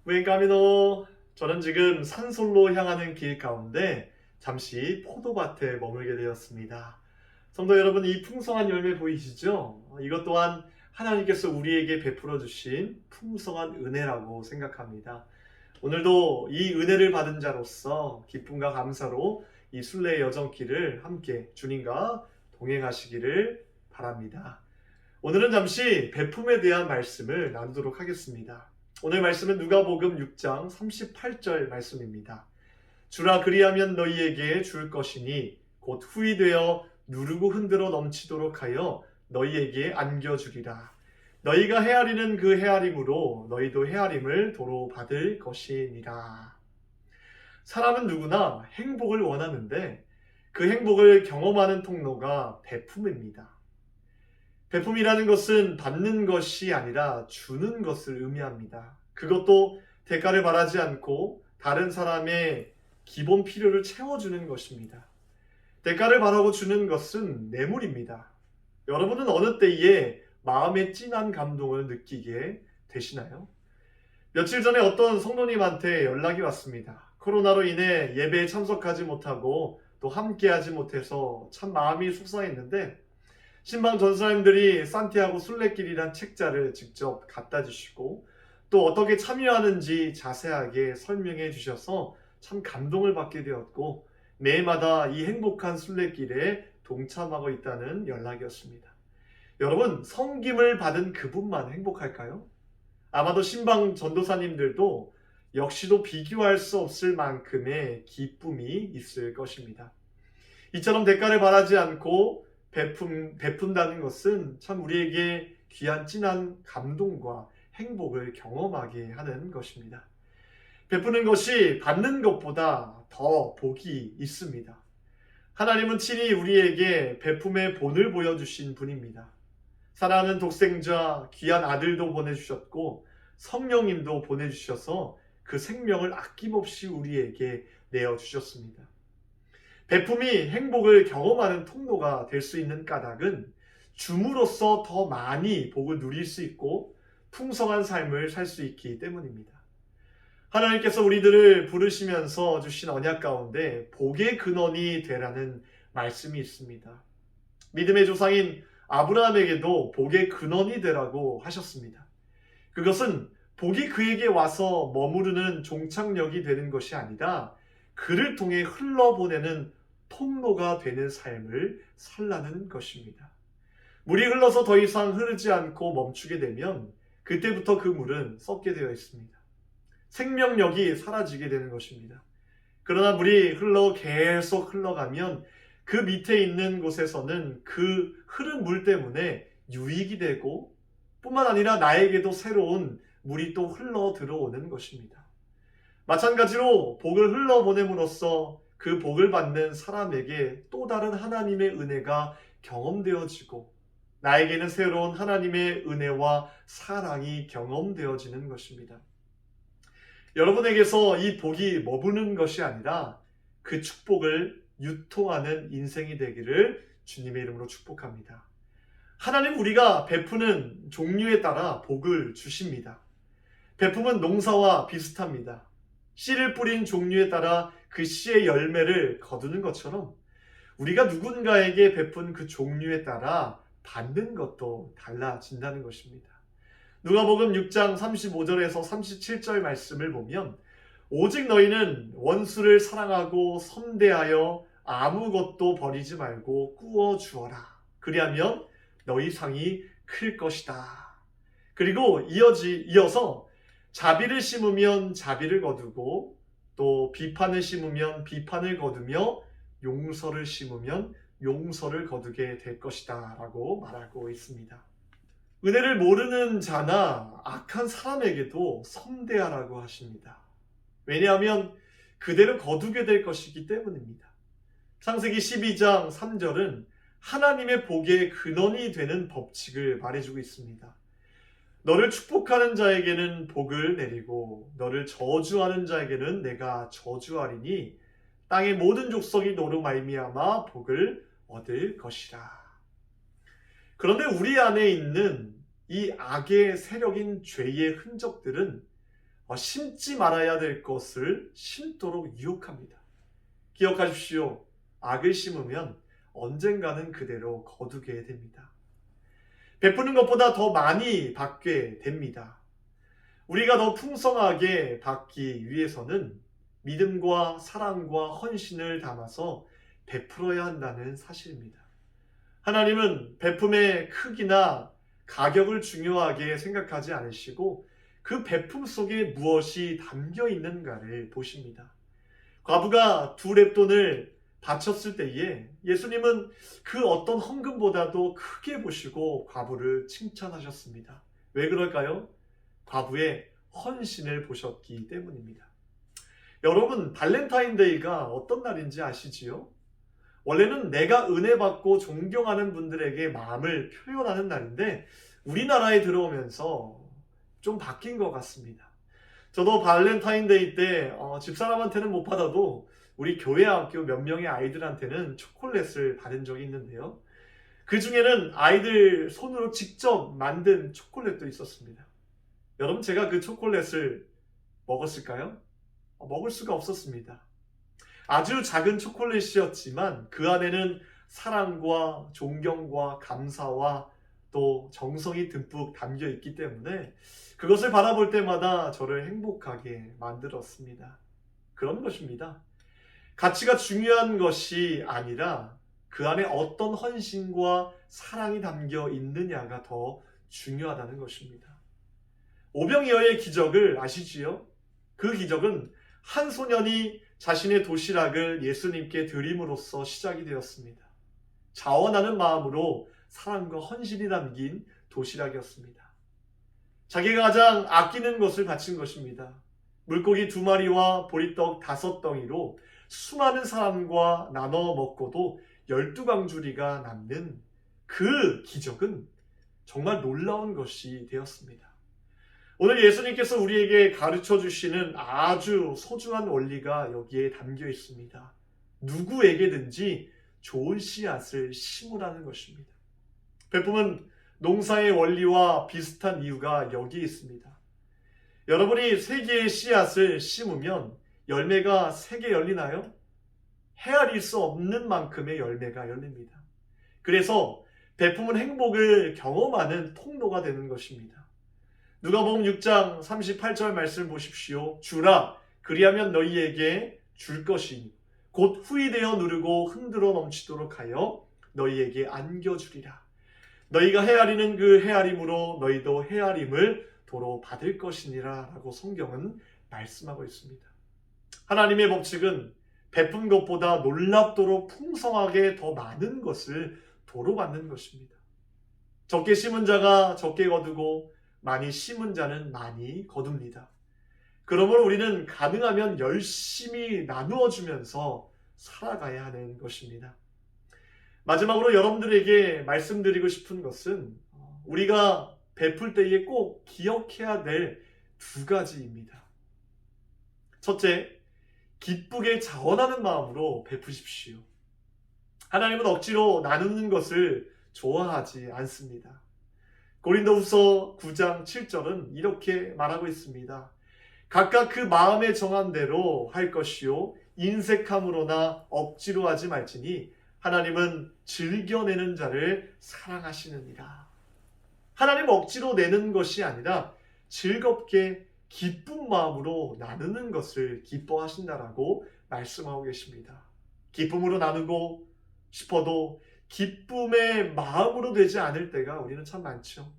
부엔카미노. 저는 지금 산솔로 향하는 길 가운데 잠시 포도밭에 머물게 되었습니다. 성도 여러분, 이 풍성한 열매 보이시죠? 이것 또한 하나님께서 우리에게 베풀어 주신 풍성한 은혜라고 생각합니다. 오늘도 이 은혜를 받은 자로서 기쁨과 감사로 이 순례의 여정길을 함께 주님과 동행하시기를 바랍니다. 오늘은 잠시 베품에 대한 말씀을 나누도록 하겠습니다. 오늘 말씀은 누가복음 6장 38절 말씀입니다. 주라 그리하면 너희에게 줄 것이니 곧 후이 되어 누르고 흔들어 넘치도록 하여 너희에게 안겨주리라. 너희가 헤아리는 그 헤아림으로 너희도 헤아림을 도로 받을 것이니라. 사람은 누구나 행복을 원하는데 그 행복을 경험하는 통로가 베품입니다. 베품이라는 것은 받는 것이 아니라 주는 것을 의미합니다. 그것도 대가를 바라지 않고 다른 사람의 기본 필요를 채워주는 것입니다. 대가를 바라고 주는 것은 뇌물입니다. 여러분은 어느 때에 마음의 진한 감동을 느끼게 되시나요? 며칠 전에 어떤 성도님한테 연락이 왔습니다. 코로나로 인해 예배에 참석하지 못하고 또 함께하지 못해서 참 마음이 속상했는데 신방 전사님들이 산티아고 순례길이란 책자를 직접 갖다 주시고 또 어떻게 참여하는지 자세하게 설명해 주셔서 참 감동을 받게 되었고 매일마다 이 행복한 순례길에 동참하고 있다는 연락이었습니다. 여러분, 섬김을 받은 그분만 행복할까요? 아마도 신방 전도사님들도 역시도 비교할 수 없을 만큼의 기쁨이 있을 것입니다. 이처럼 대가를 바라지 않고 베푼다는 것은 참 우리에게 귀한 진한 감동과 행복을 경험하게 하는 것입니다. 베푸는 것이 받는 것보다 더 복이 있습니다. 하나님은 친히 우리에게 베품의 본을 보여주신 분입니다. 사랑하는 독생자 귀한 아들도 보내주셨고 성령님도 보내주셔서 그 생명을 아낌없이 우리에게 내어주셨습니다. 베품이 행복을 경험하는 통로가 될 수 있는 까닭은 줌으로써 더 많이 복을 누릴 수 있고 풍성한 삶을 살 수 있기 때문입니다. 하나님께서 우리들을 부르시면서 주신 언약 가운데 복의 근원이 되라는 말씀이 있습니다. 믿음의 조상인 아브라함에게도 복의 근원이 되라고 하셨습니다. 그것은 복이 그에게 와서 머무르는 종착역이 되는 것이 아니라 그를 통해 흘러보내는 통로가 되는 삶을 살라는 것입니다. 물이 흘러서 더 이상 흐르지 않고 멈추게 되면 그때부터 그 물은 썩게 되어 있습니다. 생명력이 사라지게 되는 것입니다. 그러나 물이 계속 흘러가면 그 밑에 있는 곳에서는 그 흐른 물 때문에 유익이 되고 뿐만 아니라 나에게도 새로운 물이 또 흘러 들어오는 것입니다. 마찬가지로 복을 흘러보냄으로써 그 복을 받는 사람에게 또 다른 하나님의 은혜가 경험되어지고 나에게는 새로운 하나님의 은혜와 사랑이 경험되어지는 것입니다. 여러분에게서 이 복이 머무는 것이 아니라 그 축복을 유통하는 인생이 되기를 주님의 이름으로 축복합니다. 하나님 우리가 베푸는 종류에 따라 복을 주십니다. 베품은 농사와 비슷합니다. 씨를 뿌린 종류에 따라 그 씨의 열매를 거두는 것처럼 우리가 누군가에게 베푼 그 종류에 따라 받는 것도 달라진다는 것입니다. 누가복음 6장 35절에서 37절 말씀을 보면 오직 너희는 원수를 사랑하고 선대하여 아무것도 버리지 말고 꾸어 주어라. 그리하면 너희 상이 클 것이다. 그리고 이어서 자비를 심으면 자비를 거두고 또 비판을 심으면 비판을 거두며 용서를 심으면 용서를 거두게 될 것이다 라고 말하고 있습니다. 은혜를 모르는 자나 악한 사람에게도 선대하라고 하십니다. 왜냐하면 그대로 거두게 될 것이기 때문입니다. 창세기 12장 3절은 하나님의 복의 근원이 되는 법칙을 말해주고 있습니다. 너를 축복하는 자에게는 복을 내리고 너를 저주하는 자에게는 내가 저주하리니 땅의 모든 족속이 너로 말미암아 복을 얻을 것이라. 그런데 우리 안에 있는 이 악의 세력인 죄의 흔적들은 심지 말아야 될 것을 심도록 유혹합니다. 기억하십시오. 악을 심으면 언젠가는 그대로 거두게 됩니다. 베푸는 것보다 더 많이 받게 됩니다. 우리가 더 풍성하게 받기 위해서는 믿음과 사랑과 헌신을 담아서 베풀어야 한다는 사실입니다. 하나님은 베품의 크기나 가격을 중요하게 생각하지 않으시고 그 베품 속에 무엇이 담겨 있는가를 보십니다. 과부가 2렙돈을 바쳤을 때에 예수님은 그 어떤 헌금보다도 크게 보시고 과부를 칭찬하셨습니다. 왜 그럴까요? 과부의 헌신을 보셨기 때문입니다. 여러분, 발렌타인데이가 어떤 날인지 아시지요? 원래는 내가 은혜 받고 존경하는 분들에게 마음을 표현하는 날인데 우리나라에 들어오면서 좀 바뀐 것 같습니다. 저도 발렌타인데이 때 집사람한테는 못 받아도 우리 교회 학교 몇 명의 아이들한테는 초콜릿을 받은 적이 있는데요. 그 중에는 아이들 손으로 직접 만든 초콜릿도 있었습니다. 여러분, 제가 그 초콜릿을 먹었을까요? 먹을 수가 없었습니다. 아주 작은 초콜릿이었지만 그 안에는 사랑과 존경과 감사와 또 정성이 듬뿍 담겨 있기 때문에 그것을 바라볼 때마다 저를 행복하게 만들었습니다. 그런 것입니다. 가치가 중요한 것이 아니라 그 안에 어떤 헌신과 사랑이 담겨 있느냐가 더 중요하다는 것입니다. 오병이어의 기적을 아시지요? 그 기적은 한 소년이 자신의 도시락을 예수님께 드림으로써 시작이 되었습니다. 자원하는 마음으로 사랑과 헌신이 담긴 도시락이었습니다. 자기가 가장 아끼는 것을 바친 것입니다. 물고기 2마리와 보리떡 5덩이로 수많은 사람과 나눠 먹고도 12광주리가 남는 그 기적은 정말 놀라운 것이 되었습니다. 오늘 예수님께서 우리에게 가르쳐 주시는 아주 소중한 원리가 여기에 담겨 있습니다. 누구에게든지 좋은 씨앗을 심으라는 것입니다. 베품은 농사의 원리와 비슷한 이유가 여기에 있습니다. 여러분이 3개의 씨앗을 심으면 열매가 3개 열리나요? 헤아릴 수 없는 만큼의 열매가 열립니다. 그래서 베품은 행복을 경험하는 통로가 되는 것입니다. 누가복음 6장 38절 말씀을 보십시오. 주라, 그리하면 너희에게 줄 것이니 곧 후이되어 누르고 흔들어 넘치도록 하여 너희에게 안겨주리라. 너희가 헤아리는 그 헤아림으로 너희도 헤아림을 도로 받을 것이니라 라고 성경은 말씀하고 있습니다. 하나님의 법칙은 베푼 것보다 놀랍도록 풍성하게 더 많은 것을 도로 받는 것입니다. 적게 심은 자가 적게 거두고 많이 심은 자는 많이 거둡니다. 그러므로 우리는 가능하면 열심히 나누어 주면서 살아가야 하는 것입니다. 마지막으로 여러분들에게 말씀드리고 싶은 것은 우리가 베풀 때에 꼭 기억해야 될 2가지입니다. 첫째, 기쁘게 자원하는 마음으로 베푸십시오. 하나님은 억지로 나누는 것을 좋아하지 않습니다. 고린도후서 9장 7절은 이렇게 말하고 있습니다. 각각 그 마음에 정한 대로 할 것이요 인색함으로나 억지로 하지 말지니 하나님은 즐겨내는 자를 사랑하시느니라. 하나님 억지로 내는 것이 아니라 즐겁게 기쁜 마음으로 나누는 것을 기뻐하신다라고 말씀하고 계십니다. 기쁨으로 나누고 싶어도 기쁨의 마음으로 되지 않을 때가 우리는 참 많죠.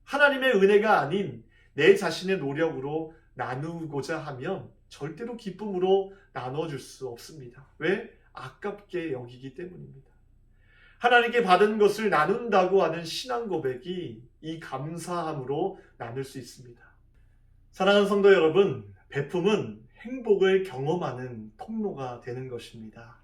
하나님의 은혜가 아닌 내 자신의 노력으로 나누고자 하면 절대로 기쁨으로 나눠줄 수 없습니다. 왜? 아깝게 여기기 때문입니다. 하나님께 받은 것을 나눈다고 하는 신앙 고백이 이 감사함으로 나눌 수 있습니다. 사랑하는 성도 여러분, 베품은 행복을 경험하는 통로가 되는 것입니다.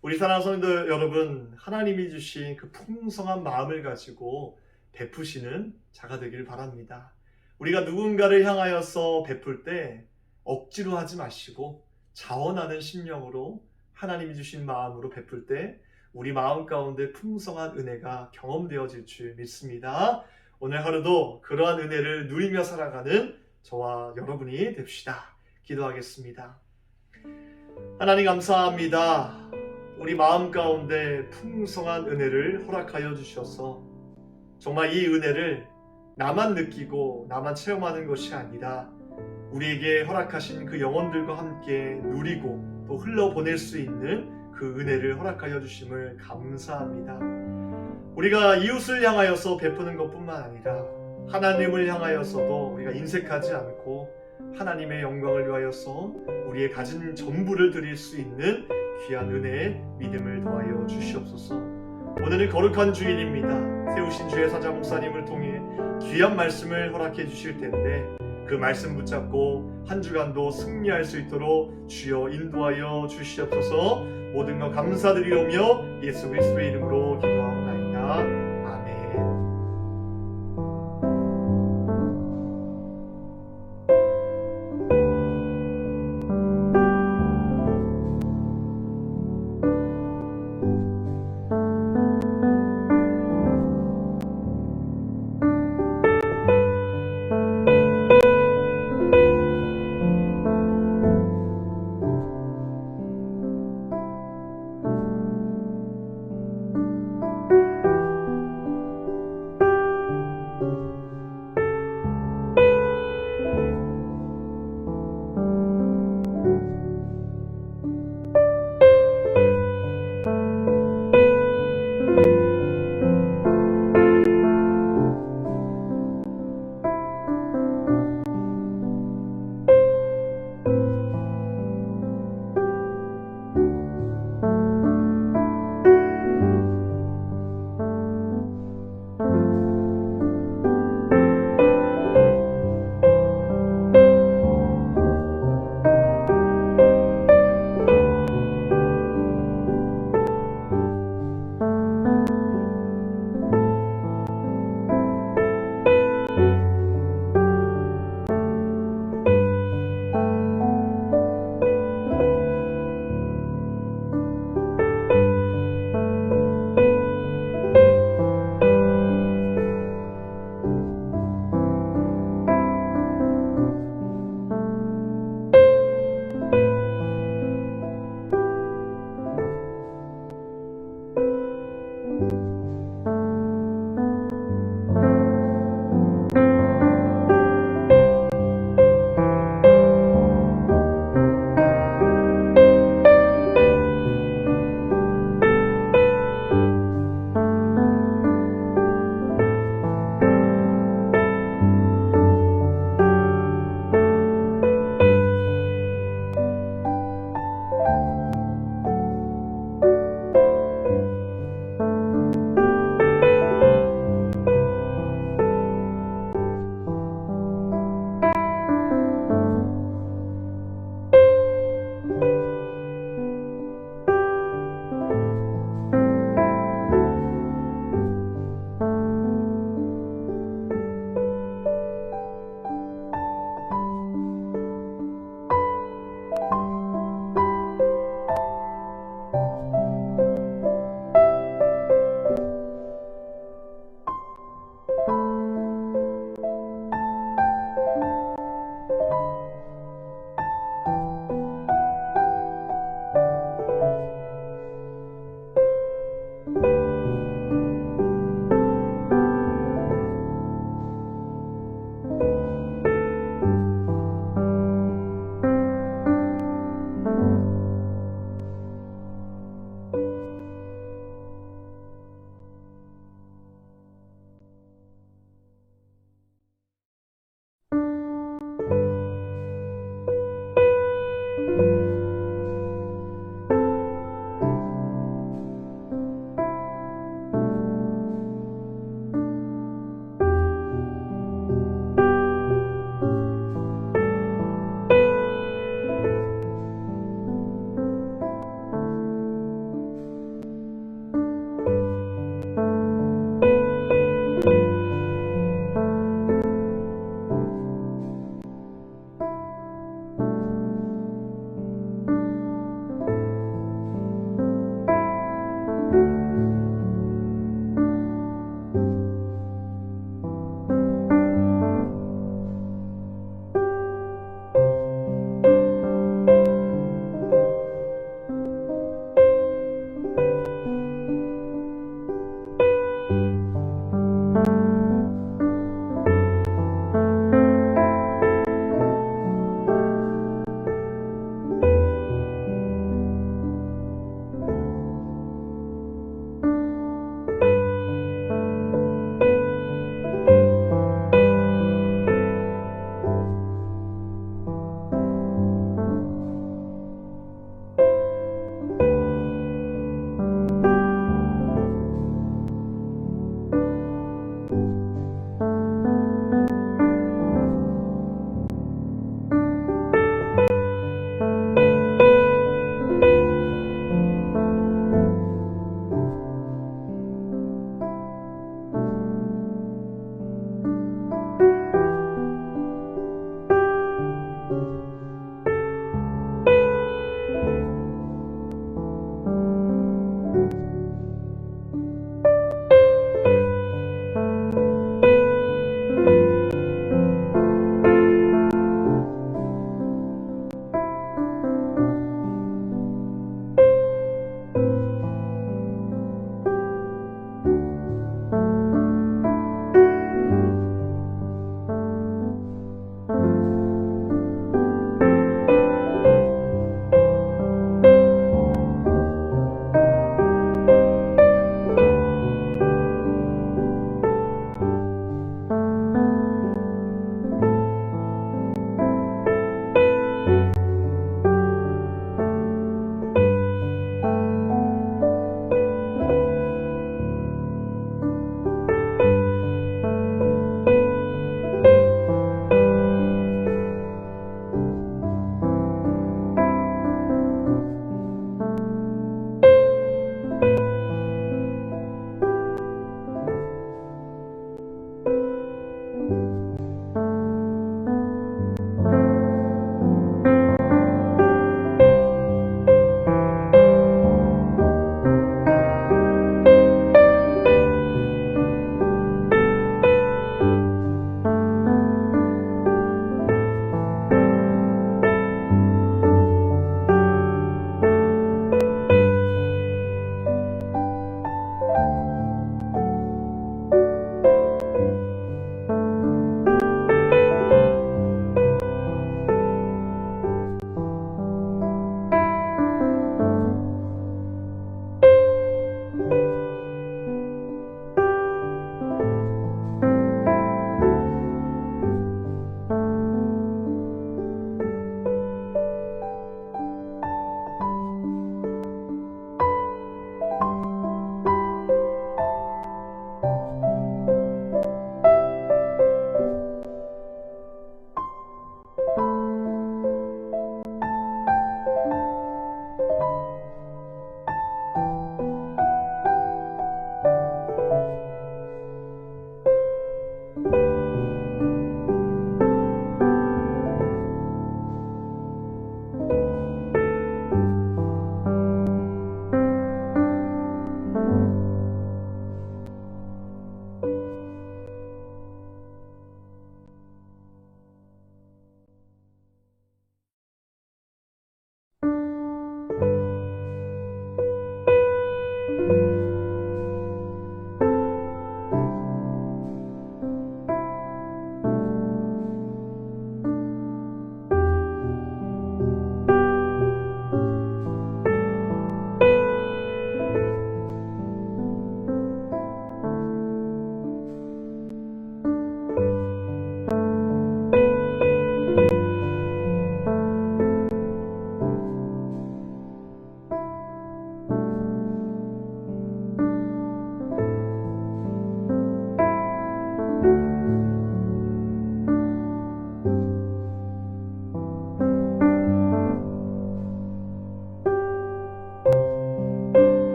우리 사랑하는 성도 여러분, 하나님이 주신 그 풍성한 마음을 가지고 베푸시는 자가 되길 바랍니다. 우리가 누군가를 향하여서 베풀 때 억지로 하지 마시고 자원하는 심령으로 하나님이 주신 마음으로 베풀 때 우리 마음 가운데 풍성한 은혜가 경험되어질 줄 믿습니다. 오늘 하루도 그러한 은혜를 누리며 살아가는 저와 여러분이 됩시다. 기도하겠습니다. 하나님 감사합니다. 우리 마음 가운데 풍성한 은혜를 허락하여 주셔서 정말 이 은혜를 나만 느끼고 나만 체험하는 것이 아니라 우리에게 허락하신 그 영혼들과 함께 누리고 또 흘러보낼 수 있는 그 은혜를 허락하여 주심을 감사합니다. 우리가 이웃을 향하여서 베푸는 것뿐만 아니라 하나님을 향하여서도 우리가 인색하지 않고 하나님의 영광을 위하여서 우리의 가진 전부를 드릴 수 있는 귀한 은혜의 믿음을 더하여 주시옵소서. 오늘은 거룩한 주일입니다. 세우신 주의 사자 목사님을 통해 귀한 말씀을 허락해 주실 텐데 그 말씀 붙잡고 한 주간도 승리할 수 있도록 주여 인도하여 주시옵소서. 모든 것 감사드리오며 예수 그리스도의 이름으로 기도합니다.